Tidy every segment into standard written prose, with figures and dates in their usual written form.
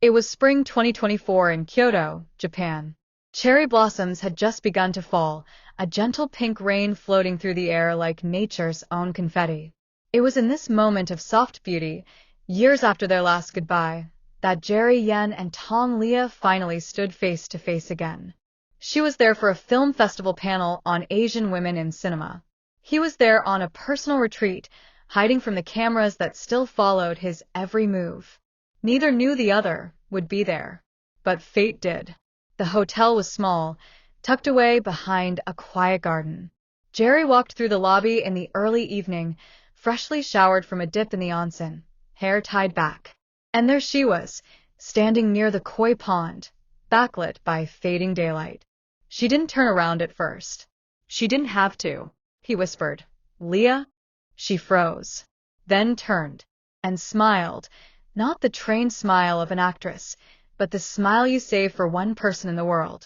It was spring 2024 in Kyoto, Japan. Cherry blossoms had just begun to fall, a gentle pink rain floating through the air like nature's own confetti. It was in this moment of soft beauty, years after their last goodbye, that Jerry Yen and Tong Liya finally stood face to face again. She was there for a film festival panel on Asian women in cinema. He was there on a personal retreat, hiding from the cameras that still followed his every move. Neither knew the other would be there, but fate did. The hotel was small, tucked away behind a quiet garden. Jerry walked through the lobby in the early evening, freshly showered from a dip in the onsen, hair tied back. And there she was, standing near the koi pond, backlit by fading daylight. She didn't turn around at first. She didn't have to, he whispered. Leah? She froze, then turned, and smiled, not the trained smile of an actress, but the smile you save for one person in the world.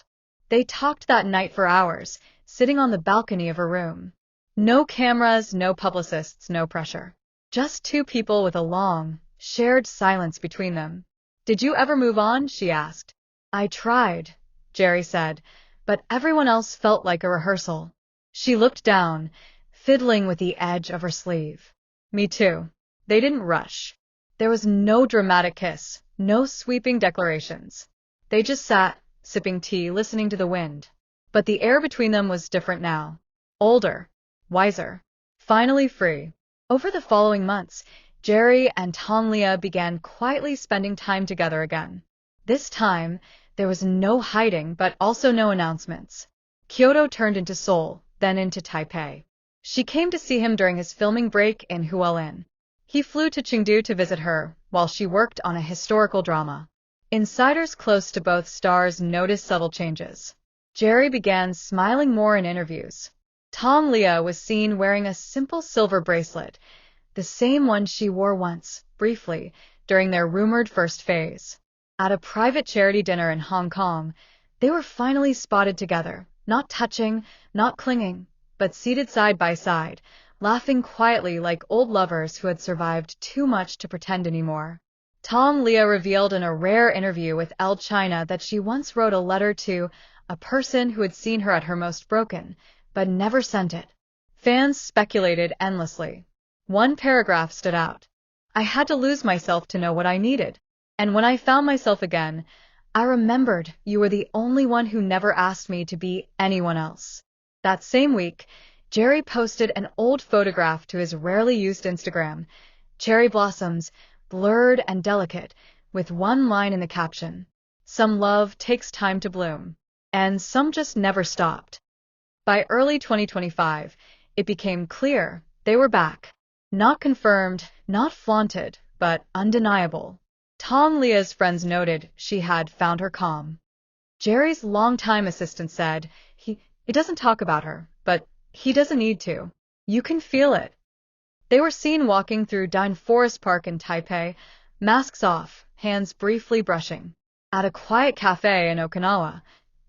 They talked that night for hours, sitting on the balcony of her room. No cameras, no publicists, no pressure. Just two people with a long, shared silence between them. Did you ever move on? She asked. I tried, Jerry said, but everyone else felt like a rehearsal. She looked down, fiddling with the edge of her sleeve. Me too. They didn't rush. There was no dramatic kiss, no sweeping declarations. They just sat, sipping tea, listening to the wind. But the air between them was different now. Older, wiser, finally free. Over the following months, Jerry and Tong Liya began quietly spending time together again. This time, there was no hiding but also no announcements. Kyoto turned into Seoul, then into Taipei. She came to see him during his filming break in Hualien. He flew to Chengdu to visit her, while she worked on a historical drama. Insiders close to both stars noticed subtle changes. Jerry began smiling more in interviews. Tong Liya was seen wearing a simple silver bracelet, the same one she wore once, briefly, during their rumored first phase. At a private charity dinner in Hong Kong, they were finally spotted together, not touching, not clinging, but seated side by side, laughing quietly like old lovers who had survived too much to pretend anymore. Tong Liya revealed in a rare interview with Elle China that she once wrote a letter to a person who had seen her at her most broken, but never sent it. Fans speculated endlessly. One paragraph stood out. I had to lose myself to know what I needed. And when I found myself again, I remembered you were the only one who never asked me to be anyone else. That same week, Jerry posted an old photograph to his rarely used Instagram, cherry blossoms, blurred and delicate, with one line in the caption. Some love takes time to bloom, and some just never stopped. By early 2025, it became clear they were back. Not confirmed, not flaunted, but undeniable. Tong Liya's friends noted she had found her calm. Jerry's longtime assistant said, he doesn't talk about her, but he doesn't need to. You can feel it. They were seen walking through Dine Forest Park in Taipei, masks off, hands briefly brushing. At a quiet cafe in Okinawa,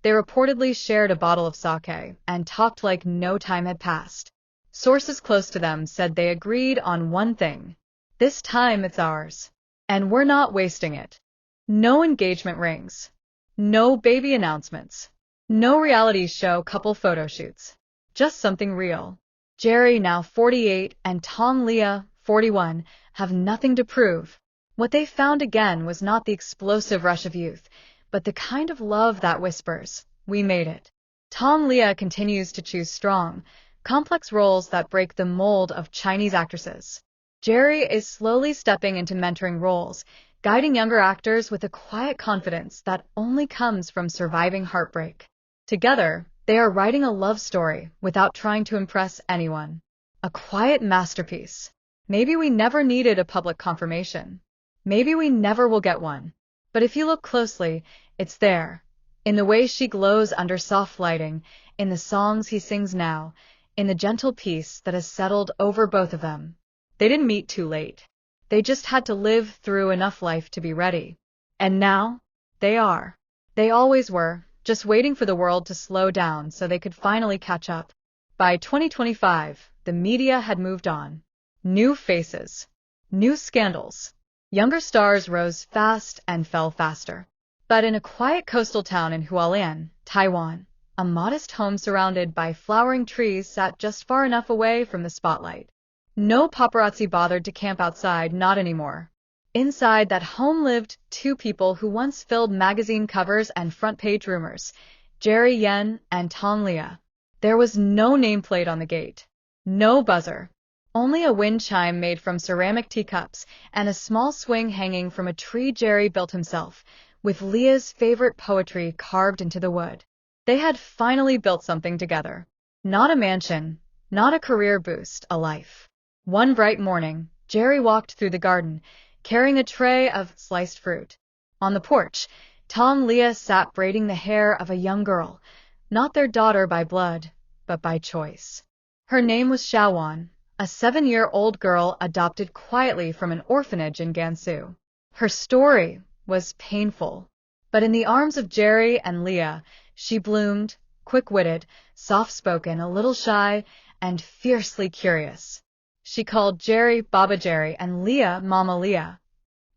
they reportedly shared a bottle of sake and talked like no time had passed. Sources close to them said they agreed on one thing. This time it's ours. And we're not wasting it. No engagement rings. No baby announcements. No reality show couple photo shoots. Just something real. Jerry, now 48, and Tong Liya, 41, have nothing to prove. What they found again was not the explosive rush of youth, but the kind of love that whispers, we made it. Tong Liya continues to choose strong, complex roles that break the mold of Chinese actresses. Jerry is slowly stepping into mentoring roles, guiding younger actors with a quiet confidence that only comes from surviving heartbreak. Together, they are writing a love story without trying to impress anyone. A quiet masterpiece. Maybe we never needed a public confirmation. Maybe we never will get one. But if you look closely, it's there. In the way she glows under soft lighting, in the songs he sings now, in the gentle peace that has settled over both of them. They didn't meet too late. They just had to live through enough life to be ready. And now, they are. They always were, just waiting for the world to slow down so they could finally catch up. By 2025, the media had moved on. New faces. New scandals. Younger stars rose fast and fell faster. But in a quiet coastal town in Hualien, Taiwan, a modest home surrounded by flowering trees sat just far enough away from the spotlight. No paparazzi bothered to camp outside, not anymore. Inside that home lived two people who once filled magazine covers and front-page rumors, Jerry Yen and Tong Liya. There was no nameplate on the gate, no buzzer, only a wind chime made from ceramic teacups and a small swing hanging from a tree Jerry built himself, with Leah's favorite poetry carved into the wood. They had finally built something together. Not a mansion, not a career boost, a life. One bright morning, Jerry walked through the garden, carrying a tray of sliced fruit. On the porch, Tong Liya sat braiding the hair of a young girl, not their daughter by blood, but by choice. Her name was Shawan, a 7-year-old girl adopted quietly from an orphanage in Gansu. Her story was painful, but in the arms of Jerry and Leah, she bloomed, quick-witted, soft-spoken, a little shy, and fiercely curious. She called Jerry Baba Jerry and Leah Mama Leah.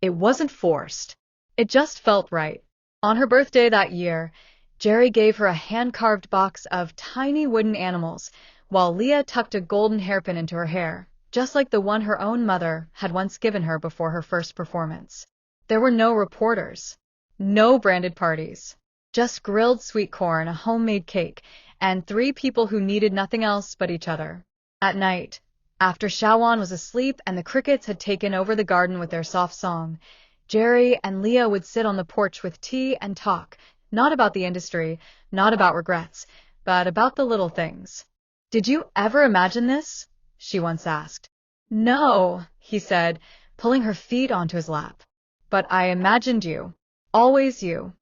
It wasn't forced. It just felt right. On her birthday that year, Jerry gave her a hand-carved box of tiny wooden animals, while Leah tucked a golden hairpin into her hair, just like the one her own mother had once given her before her first performance. There were no reporters, no branded parties, just grilled sweet corn, a homemade cake, and 3 people who needed nothing else but each other. At night, after Shawan was asleep and the crickets had taken over the garden with their soft song, Jerry and Leah would sit on the porch with tea and talk, not about the industry, not about regrets, but about the little things. "Did you ever imagine this?" she once asked. "No," he said, pulling her feet onto his lap. "But I imagined you. Always you."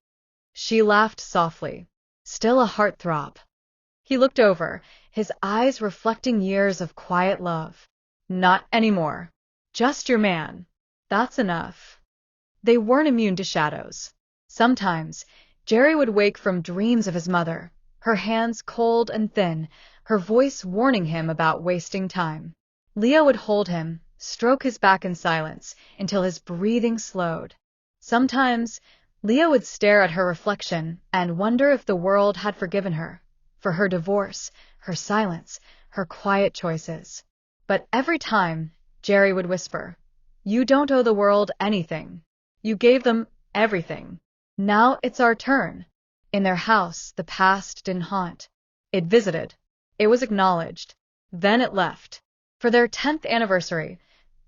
She laughed softly, still a heartthrob. He looked over, his eyes reflecting years of quiet love. "Not anymore. Just your man. That's enough." They weren't immune to shadows. Sometimes, Jerry would wake from dreams of his mother, her hands cold and thin, her voice warning him about wasting time. Leah would hold him, stroke his back in silence, until his breathing slowed. Sometimes, Leah would stare at her reflection and wonder if the world had forgiven her, for her divorce, her silence, her quiet choices. But every time, Jerry would whisper, "You don't owe the world anything. You gave them everything. Now it's our turn." In their house, the past didn't haunt. It visited. It was acknowledged. Then it left. For their 10th anniversary,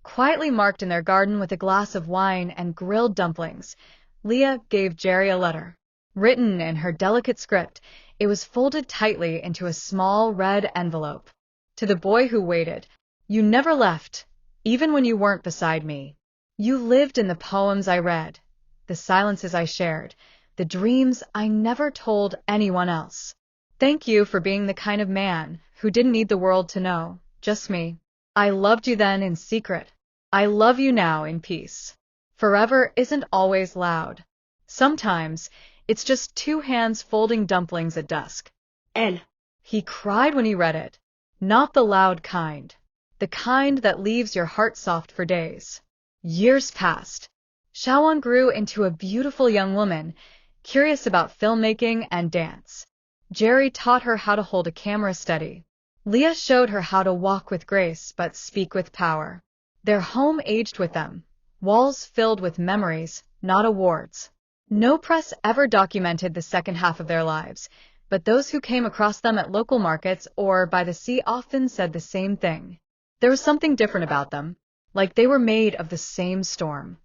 quietly marked in their garden with a glass of wine and grilled dumplings, Leah gave Jerry a letter. Written in her delicate script, it was folded tightly into a small red envelope. To the boy who waited, "You never left, even when you weren't beside me. You lived in the poems I read, the silences I shared, the dreams I never told anyone else. Thank you for being the kind of man who didn't need the world to know, just me. I loved you then in secret. I love you now in peace." Forever isn't always loud. Sometimes, it's just 2 hands folding dumplings at dusk. "Elle," he cried when he read it. Not the loud kind. The kind that leaves your heart soft for days. Years passed. Shawan grew into a beautiful young woman, curious about filmmaking and dance. Jerry taught her how to hold a camera steady. Leah showed her how to walk with grace but speak with power. Their home aged with them, walls filled with memories, not awards. No press ever documented the second half of their lives, but those who came across them at local markets or by the sea often said the same thing. There was something different about them, like they were made of the same storm.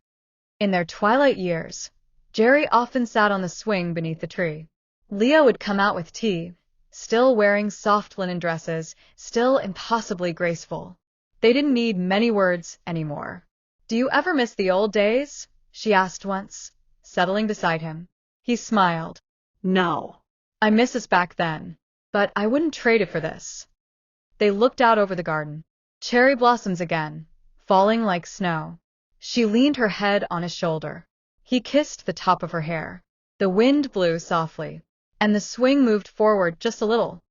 In their twilight years, Jerry often sat on the swing beneath the tree. Leah would come out with tea, still wearing soft linen dresses, still impossibly graceful. They didn't need many words anymore. "Do you ever miss the old days?" she asked once, settling beside him. He smiled. "No. I miss us back then, but I wouldn't trade it for this." They looked out over the garden. Cherry blossoms again, falling like snow. She leaned her head on his shoulder. He kissed the top of her hair. The wind blew softly, and the swing moved forward just a little.